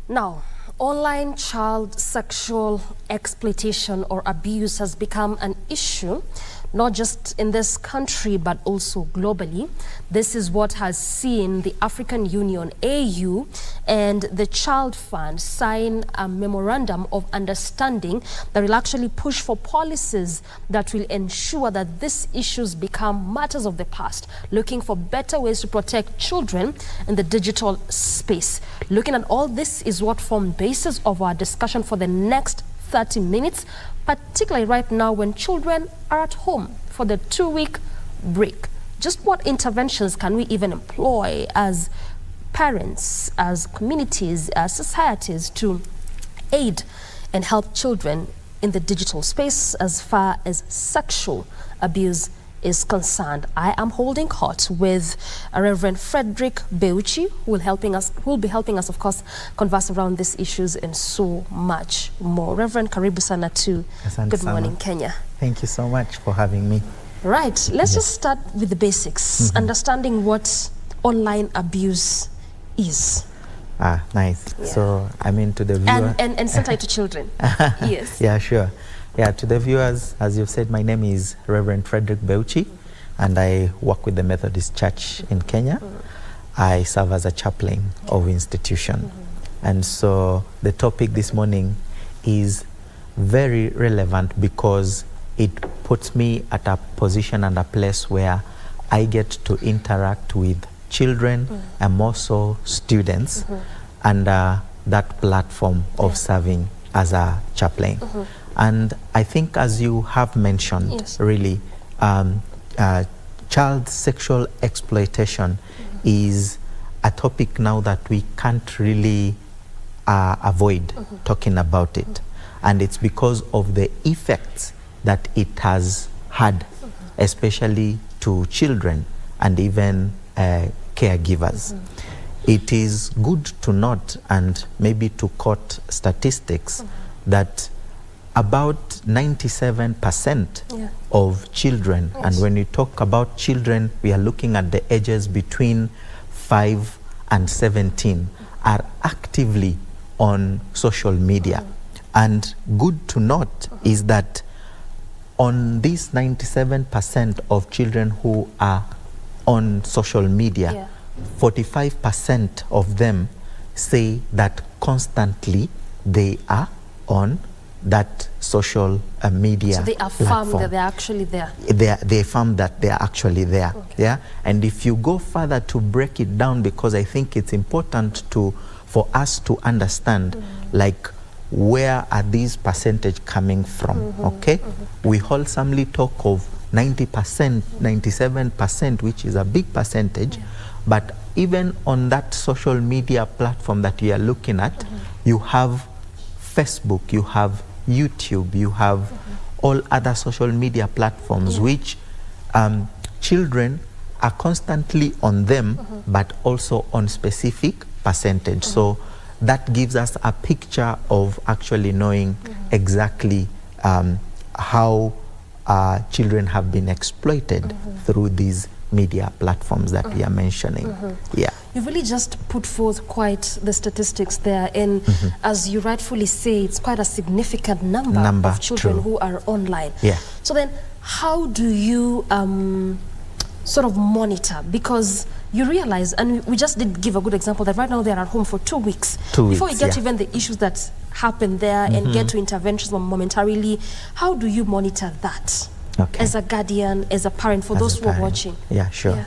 Now, online child sexual exploitation or abuse has become an issue, not just in this country, but also globally. This is what has seen the African Union, AU, and the Child Fund sign a memorandum of understanding that will actually push for policies that will ensure that these issues become matters of the past, looking for better ways to protect children in the digital space. Looking at all this is what formed basis of our discussion for the next 30 minutes, particularly right now when children are at home for the 2-week break. Just what interventions can we even employ as parents, as communities, as societies to aid and help children in the digital space as far as sexual abuse is concerned? I am holding court with Reverend Fredrick Beuchi, who will be helping us, of course, converse around these issues and so much more. Reverend, karibu sana to Good Morning Kenya. Thank you so much for having me. Right, let's just start with the basics, understanding what online abuse is. Ah, nice. Yeah. So, I mean, to the viewer... And center to children. Yes. Yeah, sure. Yeah, to the viewers, as you've said, my name is Reverend Fredrick Beuchi, and I work with the Methodist Church in Kenya. I serve as a chaplain of institution. And so the topic this morning is very relevant because it puts me at a position and a place where I get to interact with children and more so students under that platform of serving as a chaplain. And I think, as you have mentioned, really, child sexual exploitation is a topic now that we can't really avoid talking about it. And it's because of the effects that it has had, especially to children and even caregivers. It is good to note and maybe to quote statistics that about 97% of children, and when you talk about children, we are looking at the ages between 5 and 17, are actively on social media. And good to note is that on these 97% of children who are on social media, 45% of them say that constantly they are on that social media So they affirm that they're actually there. They affirm that they're actually there. Yeah. And if you go further to break it down, because I think it's important for us to understand, like, where are these percentage coming from? Okay. We wholesomely talk of 90%, 97%, which is a big percentage. But even on that social media platform that you are looking at, you have Facebook, you have YouTube, you have all other social media platforms, which children are constantly on them, but also on specific percentage. So that gives us a picture of actually knowing exactly how children have been exploited through these media platforms that we are mentioning. Yeah. You've really just put forth quite the statistics there, and as you rightfully say, it's quite a significant number of children who are online. Yeah. So then, how do you sort of monitor? Because you realize, and we just did give a good example, that right now they're at home for 2 weeks. Before we get to even the issues that happen there and get to interventions momentarily, how do you monitor that? As a guardian, as a parent, for those who are watching? Yeah, sure. Yeah.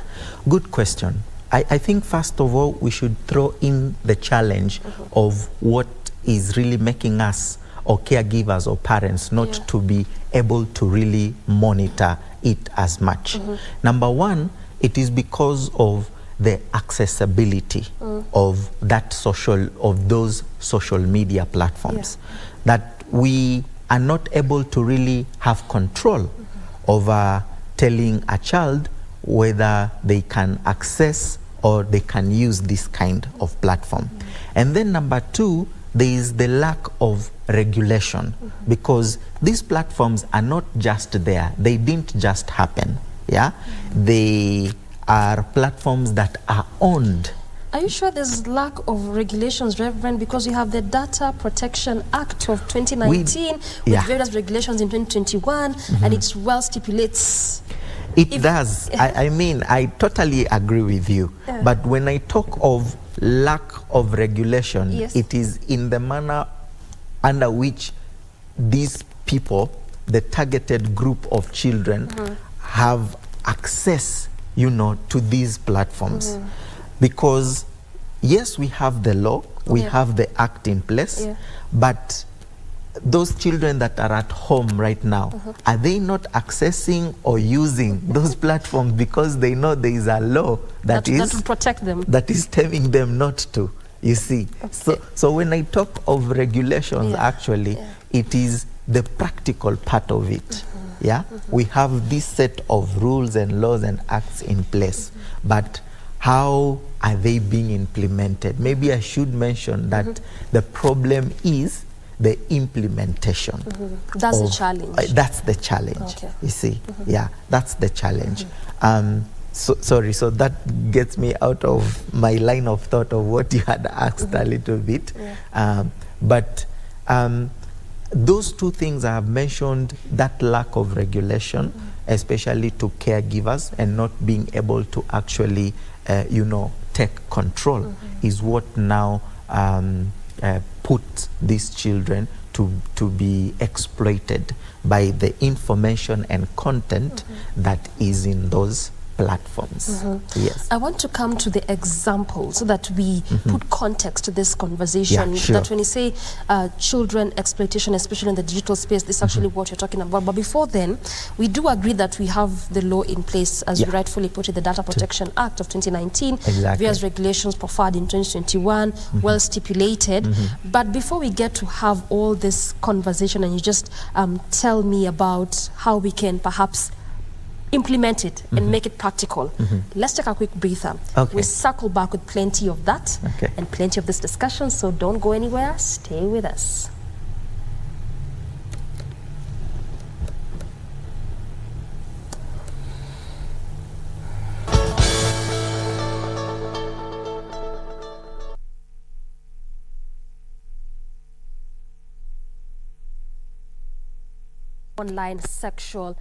Good question. I think first of all, we should throw in the challenge of what is really making us, or caregivers or parents, not to be able to really monitor it as much. Number one, it is because of the accessibility of those social media platforms, that we are not able to really have control over telling a child whether they can access or they can use this kind of platform. And then number two, there is the lack of regulation, because these platforms are not just there. They didn't just happen. Yeah, they are platforms that are owned Are you sure there's lack of regulations, Reverend? Because you have the Data Protection Act of 2019 with various regulations in 2021, and it well stipulates. It does. I mean, I totally agree with you. But when I talk of lack of regulation, it is in the manner under which these people, the targeted group of children, have access, you know, to these platforms. Because yes, we have the law, we have the act in place, but those children that are at home right now, are they not accessing or using those platforms because they know there is a law that will protect them, that is telling them not to, you see? So when I talk of regulations, actually, it is the practical part of it. We have this set of rules and laws and acts in place, but how are they being implemented? Maybe I should mention that the problem is the implementation. That's the challenge. That's the challenge, you see. That's the challenge. Sorry, so that gets me out of my line of thought of what you had asked a little bit. But those two things I have mentioned, that lack of regulation, especially to caregivers and not being able to actually, you know, take control, is what now put these children to be exploited by the information and content that is in those platforms. Yes. I want to come to the example so that we put context to this conversation. That when you say children exploitation, especially in the digital space, this is actually what you're talking about. But before then, we do agree that we have the law in place, as you rightfully put it, the Data Protection Act of 2019, various regulations preferred in 2021, well stipulated. But before we get to have all this conversation, and you just tell me about how we can perhaps implement it and make it practical. Let's take a quick breather. We circle back with plenty of that and plenty of this discussion, so don't go anywhere. Stay with us. Online sexual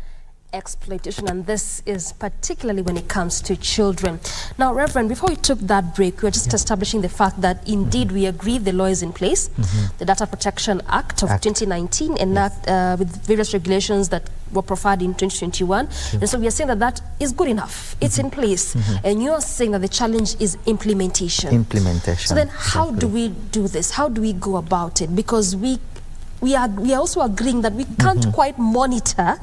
exploitation, and this is particularly when it comes to children. Now, Reverend, before we took that break, we were just establishing the fact that indeed we agree the law is in place, the Data Protection Act of 2019, and with various regulations that were preferred in 2021. And so we are saying that that is good enough. It's in place. And you are saying that the challenge is implementation. Implementation. So then how do we do this? How do we go about it? Because we are also agreeing that we can't quite monitor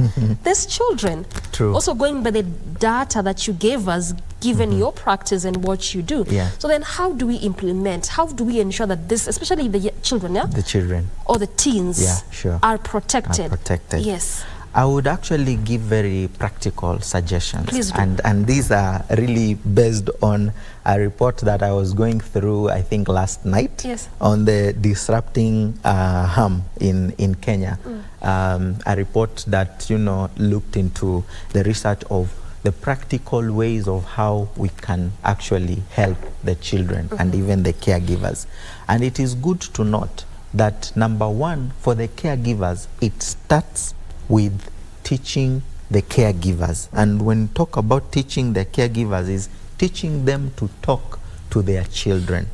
these children. True. Also going by the data that you gave us, given your practice and what you do. So then how do we implement? How do we ensure that this, especially the children, the children or the teens, are protected? Yes. I would actually give very practical suggestions. Please do. And these are really based on a report that I was going through, I think, last night on the disrupting harm in Kenya. A report that, you know, looked into the research of the practical ways of how we can actually help the children and even the caregivers. And it is good to note that, number one, for the caregivers, it starts with teaching the caregivers. And when we talk about teaching the caregivers, is teaching them to talk to their children.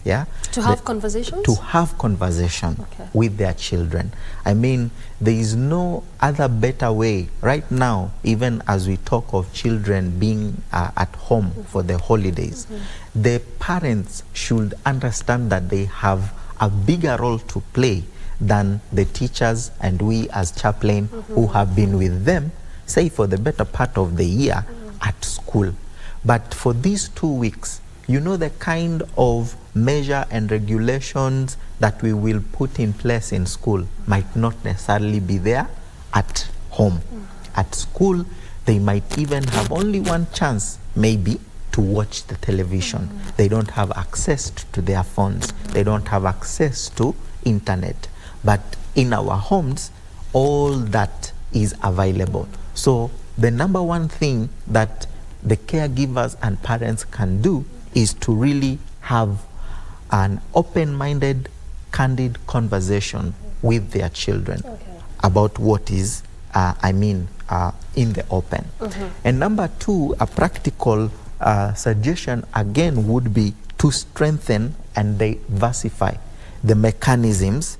To have conversations? To have conversation with their children. I mean, there is no other better way right now, even as we talk of children being at home for the holidays. The parents should understand that they have a bigger role to play than the teachers and we as chaplain who have been with them, say, for the better part of the year at school. But for these 2 weeks, you know, the kind of measure and regulations that we will put in place in school might not necessarily be there at home. At school, they might even have only one chance, maybe, to watch the television. They don't have access to their phones. They don't have access to internet. But in our homes, all that is available. So the number one thing that the caregivers and parents can do is to really have an open-minded, candid conversation with their children about what is, in the open. And number two, a practical suggestion again would be to strengthen and diversify the mechanisms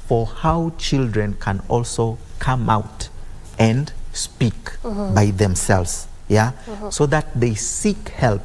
for how children can also come out and speak by themselves, so that they seek help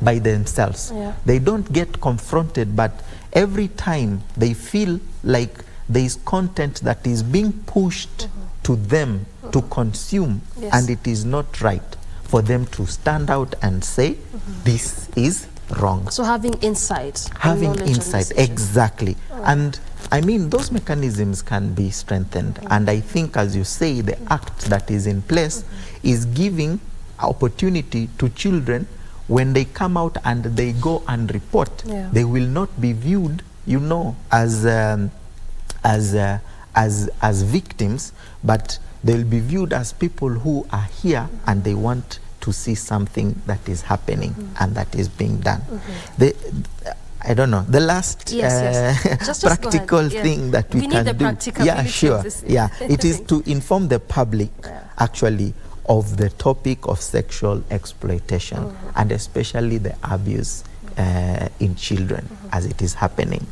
by themselves. They don't get confronted, but every time they feel like there is content that is being pushed to them to consume, and it is not right for them to stand out and say, this is wrong. So having insight. Having insight, exactly. And I mean, those mechanisms can be strengthened. And I think, as you say, the act that is in place is giving opportunity to children when they come out and they go and report. They will not be viewed, you know, as victims, but they'll be viewed as people who are here and they want to see something that is happening and that is being done. I don't know, the last Just practical thing that we can do. It is to inform the public actually of the topic of sexual exploitation and especially the abuse in children as it is happening.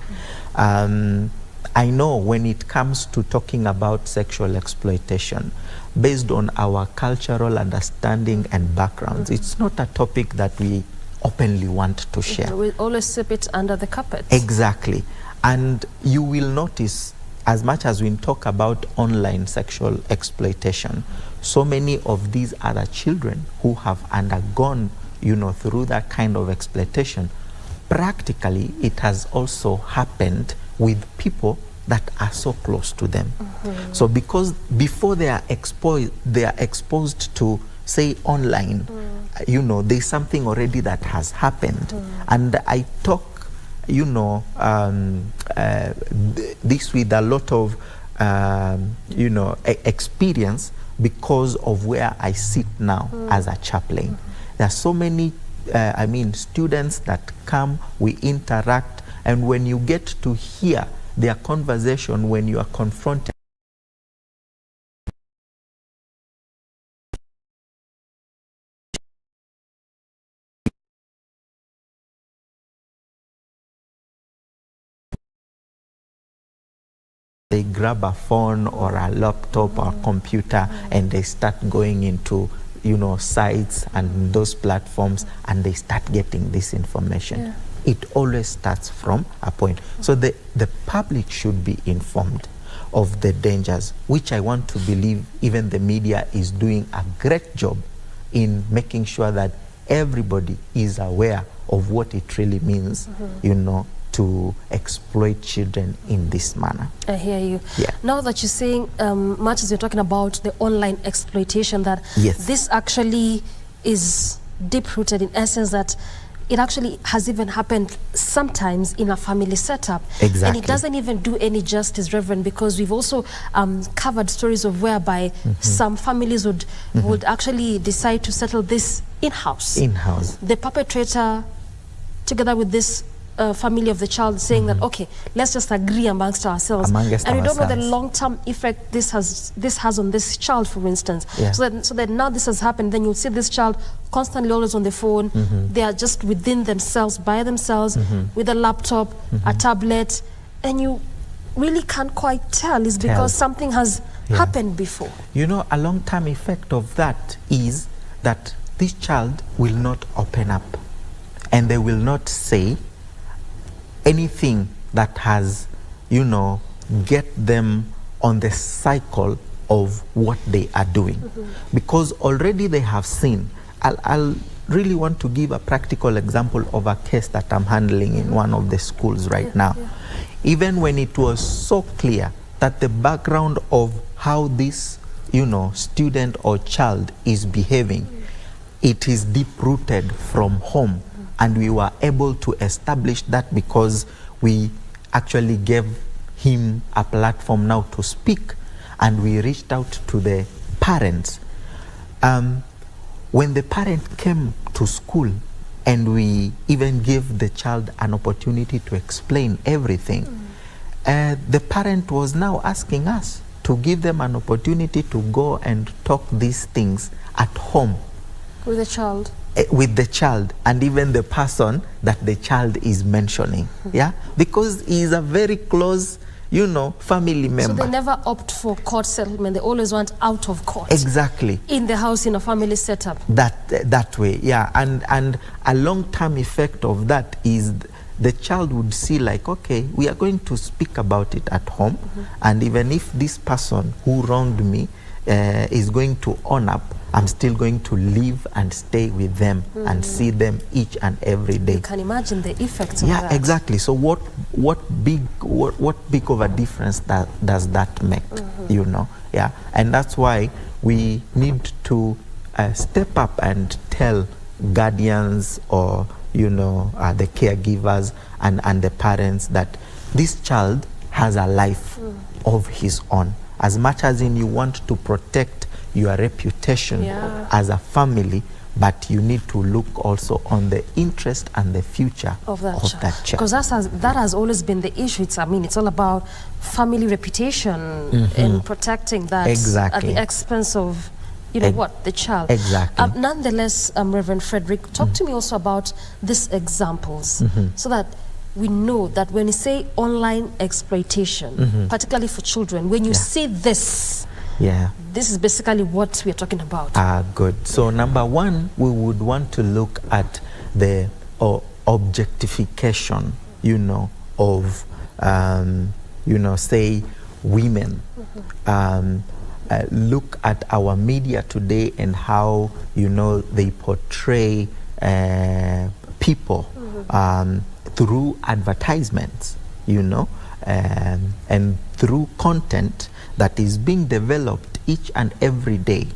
I know when it comes to talking about sexual exploitation, based on our cultural understanding and backgrounds, it's not a topic that we openly want to share. We always sweep it under the carpet. Exactly. And you will notice, as much as we talk about online sexual exploitation, so many of these other children who have undergone, you know, through that kind of exploitation, practically it has also happened with people that are so close to them. So because before they are exposed to, say, online, you know, there's something already that has happened. And I talk, you know, this with a lot of, you know, experience because of where I sit now as a chaplain. There are so many, students that come, we interact, and when you get to hear their conversation when you are confronted, they grab a phone or a laptop or a computer and they start going into, you know, sites and those platforms and they start getting this information. It always starts from a point. So the public should be informed of the dangers, which I want to believe even the media is doing a great job in making sure that everybody is aware of what it really means, you know, to exploit children in this manner. I hear you. Now that you're saying, much as you're talking about the online exploitation, that this actually is deep-rooted in essence, that it actually has even happened sometimes in a family setup. And it doesn't even do any justice, Reverend, because we've also covered stories of whereby some families would actually decide to settle this in-house. The perpetrator, together with this family of the child, saying that, okay, let's just agree amongst ourselves. And we don't know the long-term effect this has on this child, for instance. So that now this has happened, then you'll see this child constantly always on the phone. They are just within themselves, by themselves, with a laptop, a tablet, and you really can't quite tell. It's because something has happened before. You know, a long-term effect of that is that this child will not open up and they will not say anything that has, you know, get them on the cycle of what they are doing. Because already they have seen. I'll really want to give a practical example of a case that I'm handling in one of the schools right now. Even when it was so clear that the background of how this, you know, student or child is behaving, it is deep-rooted from home. And we were able to establish that because we actually gave him a platform now to speak, and we reached out to the parents. When the parent came to school and we even give the child an opportunity to explain everything, the parent was now asking us to give them an opportunity to go and talk these things at home with the child. With the child and even the person that the child is mentioning, yeah, because he is a very close, you know, family member. So they never opt for court settlement. They always want out of court. Exactly. In the house, in a family setup. That way, yeah. And a long-term effect of that is the child would see like, okay, we are going to speak about it at home, and even if this person who wronged me is going to own up, I'm still going to live and stay with them and see them each and every day. You can imagine the effects of that. that. Yeah, exactly. So what big of a difference does that make? You know, yeah, and that's why we need to step up and tell guardians or the caregivers and the parents that this child has a life of his own. As much as you want to protect your reputation as a family, but you need to look also on the interest and the future of that child. Because that has always been the issue. It's all about family reputation and protecting that at the expense of, the child. Exactly. Nonetheless, Reverend Fredrick, talk to me also about these examples so that we know that when you say online exploitation, particularly for children, when you see this, this is basically what we are talking about. Good. So number one, we would want to look at the objectification, of, say, women. Look at our media today and how, they portray people through advertisements, and through content that is being developed each and every day.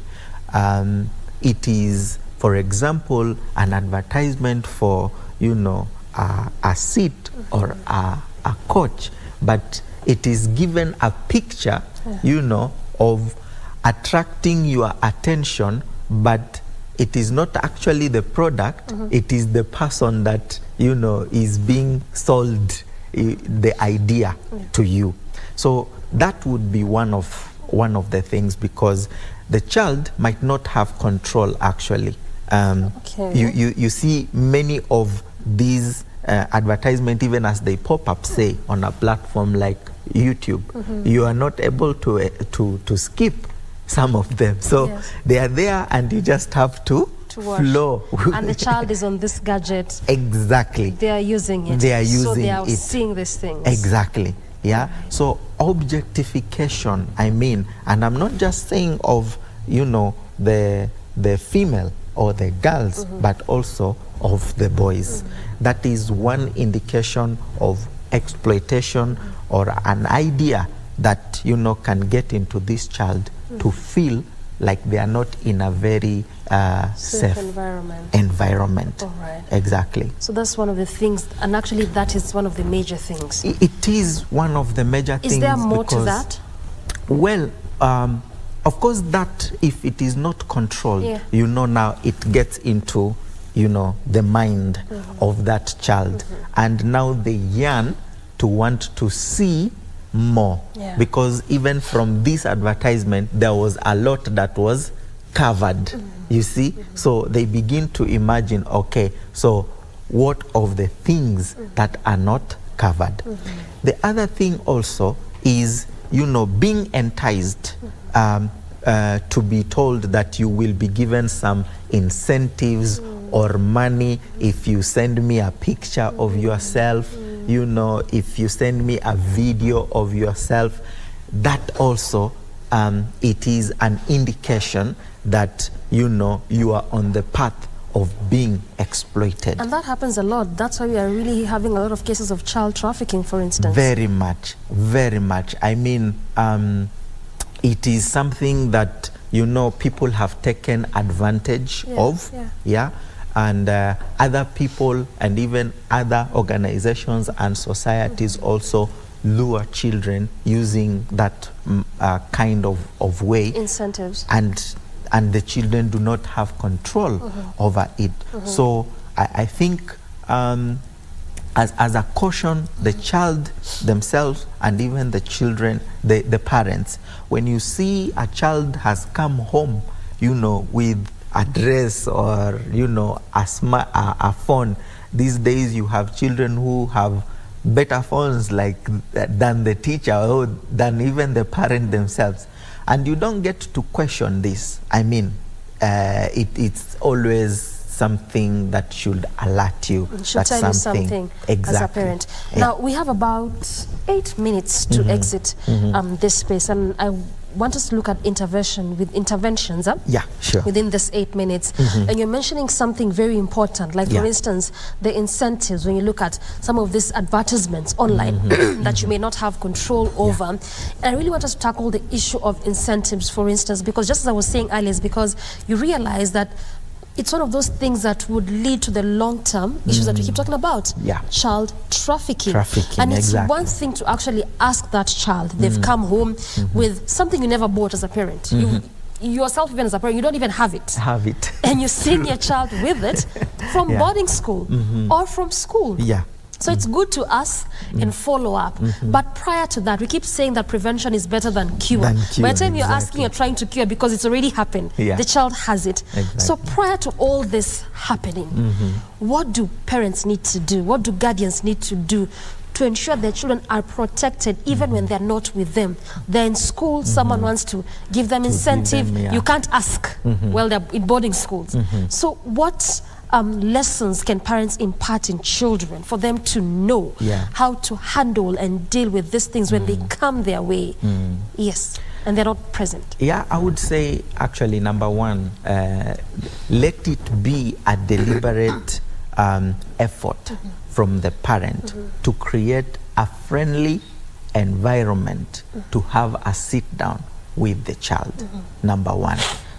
It is, for example, an advertisement for, a seat or a coach, but it is given a picture, of attracting your attention, but it is not actually the product, it is the person that, is being sold the idea to you. So that would be one of the things, because the child might not have control actually. You see many of these advertisements, even as they pop up, say, on a platform like YouTube, you are not able to skip some of them. So they are there and you just have to flow. And the child is on this gadget. Exactly. They are using it. So they are seeing these things. Exactly. Yeah. So objectification, and I'm not just saying of, the female or the girls, but also of the boys. That is one indication of exploitation or an idea that, can get into this child to feel like they are not in a very safe environment. All right. Exactly. So that's one of the things, and actually that is one of the major things. It is one of the major things. Is there more to that? Well, of course, that if it is not controlled, now it gets into, the mind of that child. And now they yearn to want to see more, because even from this advertisement there was a lot that was covered, you see. So they begin to imagine, okay, so what of the things that are not covered? The other thing also is, being enticed to be told that you will be given some incentives or money if you send me a picture of yourself, if you send me a video of yourself. That also, it is an indication that, you are on the path of being exploited. And that happens a lot. That's why we are really having a lot of cases of child trafficking, for instance. Very much, very much. It is something that, people have taken advantage of. And other people and even other organizations and societies also lure children using that kind of way. Incentives. And the children do not have control over it. So I think as a caution, the child themselves and even the children, the parents, when you see a child has come home, you know, with a dress or, you know, a phone. These days you have children who have better phones like than the teacher or than even the parent themselves. And you don't get to question this. I mean, it's always something that should alert you. It should tell you something exactly. as a parent. Now, we have about 8 minutes to exit this space, and I want us to look at interventions yeah, sure. within this 8 minutes. And you're mentioning something very important, like for instance, the incentives. When you look at some of these advertisements online that you may not have control over. And I really want us to tackle the issue of incentives, for instance, because just as I was saying earlier, is because you realize that it's one of those things that would lead to the long-term issues that we keep talking about. Child trafficking. And it's one thing to actually ask that child. They've come home with something you never bought as a parent. You yourself, even as a parent, you don't even have it. And you send your child with it from boarding school or from school. So it's good to ask and follow up. But prior to that, we keep saying that prevention is better than cure. By the time you're asking, you're trying to cure because it's already happened. The child has it. So prior to all this happening, what do parents need to do? What do guardians need to do to ensure their children are protected even when they're not with them? They're in school, someone wants to give them incentive. You can't ask while they're in boarding schools. So what lessons can parents impart in children for them to know how to handle and deal with these things when they come their way? Yes, and they're not present. Yeah, I would say actually number one, let it be a deliberate effort from the parent to create a friendly environment to have a sit down with the child, number one.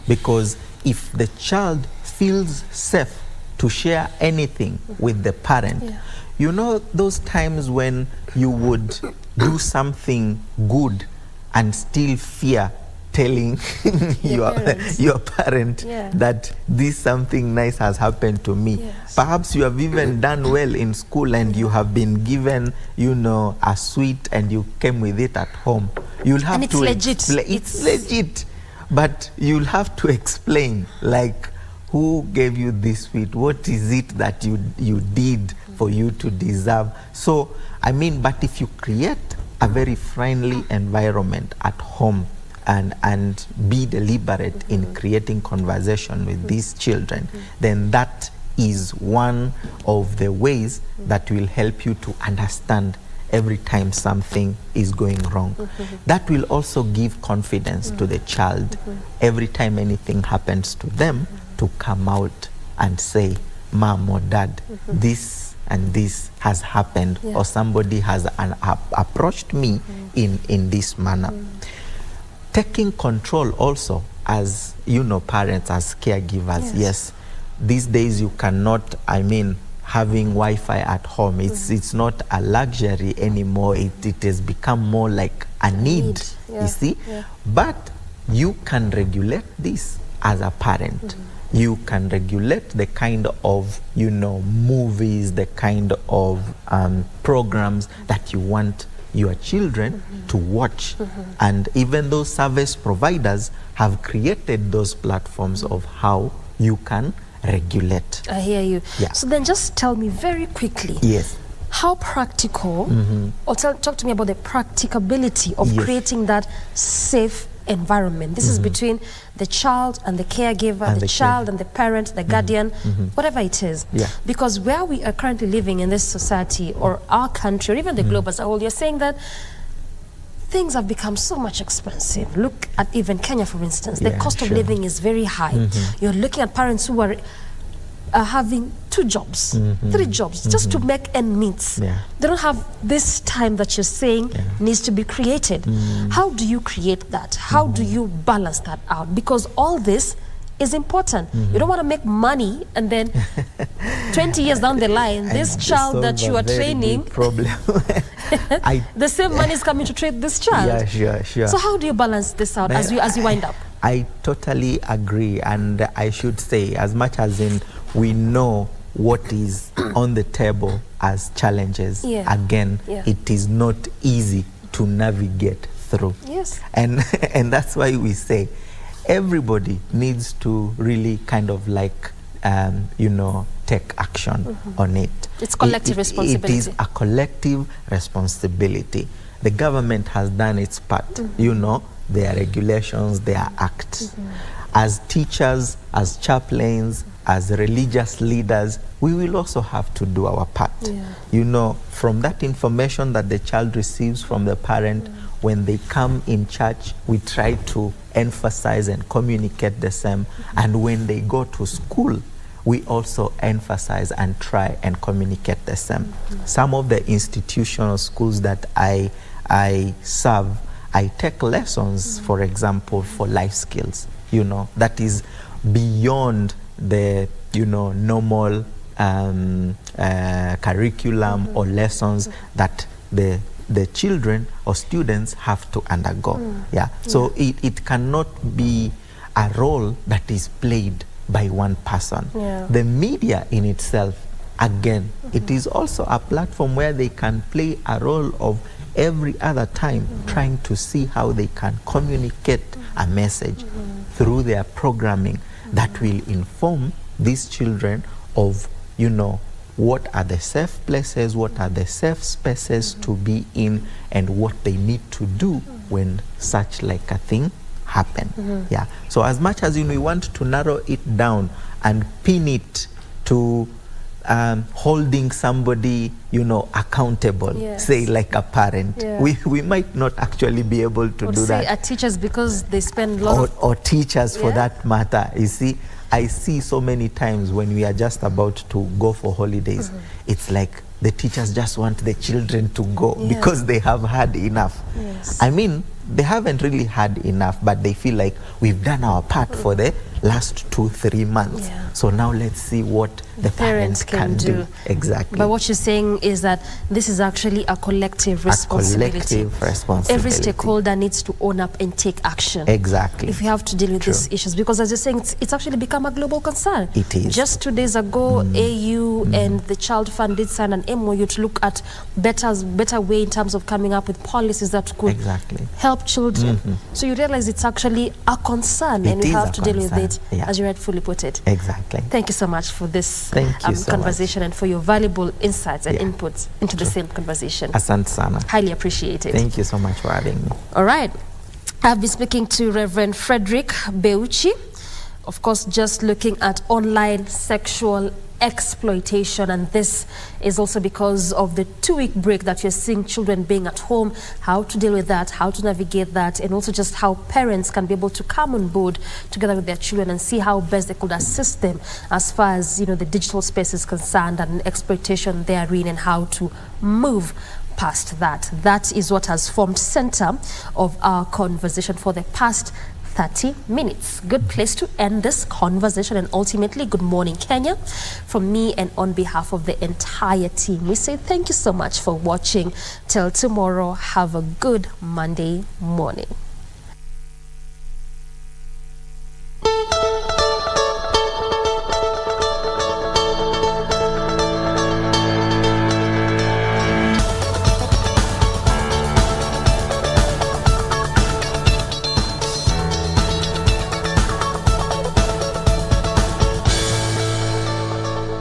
Because if the child feels safe to share anything with the parent, you know those times when you would do something good and still fear telling your parent that this something nice has happened to me. Perhaps you have even done well in school and you have been given, you know, a sweet and you came with it at home. You'll have to legit. It's legit, but you'll have to explain, like, who gave you this sweet? What is it that you did for you to deserve? So, I mean, but if you create a very friendly environment at home and be deliberate in creating conversation with these children, then that is one of the ways that will help you to understand every time something is going wrong. That will also give confidence to the child every time anything happens to them, to come out and say, Mom or Dad, this and this has happened, or somebody has approached me in this manner. Taking control also, as you know, parents, as caregivers. Yes, these days you cannot, I mean, having Wi-Fi at home, it's not a luxury anymore. It has become more like a need. You see? But you can regulate this as a parent. You can regulate the kind of, you know, movies, the kind of programs that you want your children to watch. And even those service providers have created those platforms of how you can regulate. I hear you. So then just tell me very quickly, how practical, or talk to me about the practicability of creating that safe environment. This is between the child and the caregiver, and the child and the parent, the guardian, whatever it is. Because where we are currently living in this society, or our country, or even the globe as a whole, you're saying that things have become so much expensive. Look at even Kenya, for instance. The cost of living is very high. You're looking at parents who are having 2 jobs, 3 jobs, just to make ends meet. They don't have this time that you're saying needs to be created. How do you create that? How do you balance that out? Because all this is important. You don't want to make money and then 20 years down the line, this child that you are training, the same money is coming to train this child. So how do you balance this out as you wind up? I totally agree, and I should say, as much as in we know what is on the table as challenges, Yeah. again, Yeah. it is not easy to navigate through. Yes. And that's why we say everybody needs to really kind of like, take action on it. It's collective responsibility. It is a collective responsibility. The government has done its part. There are regulations, there are acts. As teachers, as chaplains, as religious leaders, we will also have to do our part. From that information that the child receives from the parent, when they come in church, we try to emphasize and communicate the same. And when they go to school, we also emphasize and try and communicate the same. Some of the institutional schools that I serve, I take lessons, for example, for life skills. That is beyond the normal curriculum or lessons that the children or students have to undergo. So it cannot be a role that is played by one person. The media in itself, again, it is also a platform where they can play a role of every other time trying to see how they can communicate a message through their programming that will inform these children of, what are the safe places, what are the safe spaces to be in, and what they need to do when such like a thing happen. So as much as we want to narrow it down and pin it to holding somebody accountable, say like a parent, we might not actually be able to do say that. Teachers, because they spend a lot or teachers for that matter. You see, I see so many times when we are just about to go for holidays, it's like the teachers just want the children to go because they have had enough. I mean, they haven't really had enough, but they feel like we've done our part for the last 2-3 months. So now let's see what the parents can do. Exactly. But what you're saying is that this is actually a collective responsibility. A collective responsibility. Every stakeholder needs to own up and take action. Exactly. If you have to deal with these issues, because as you're saying, it's actually become a global concern. It is. Just 2 days ago, AU and the Child Fund did sign an MOU to look at better way in terms of coming up with policies that could help children. So you realize it's actually a concern, and we have to deal with it, as you rightfully put it. Exactly. Thank you so much for this so conversation and for your valuable insights and inputs into the same conversation. Asante sana. Highly appreciate it. Thank you so much for having me. All right. I've been speaking to Reverend Fredrick Beuchi, of course, just looking at online sexual exploitation, and this is also because of the 2-week break that you're seeing children being at home, how to deal with that, how to navigate that, and also just how parents can be able to come on board together with their children and see how best they could assist them as far as the digital space is concerned and exploitation therein, and how to move past that. That is what has formed center of our conversation for the past 30 minutes. Good place to end this conversation, and ultimately, good morning, Kenya. From me and on behalf of the entire team, we say thank you so much for watching. Till tomorrow, have a good Monday morning.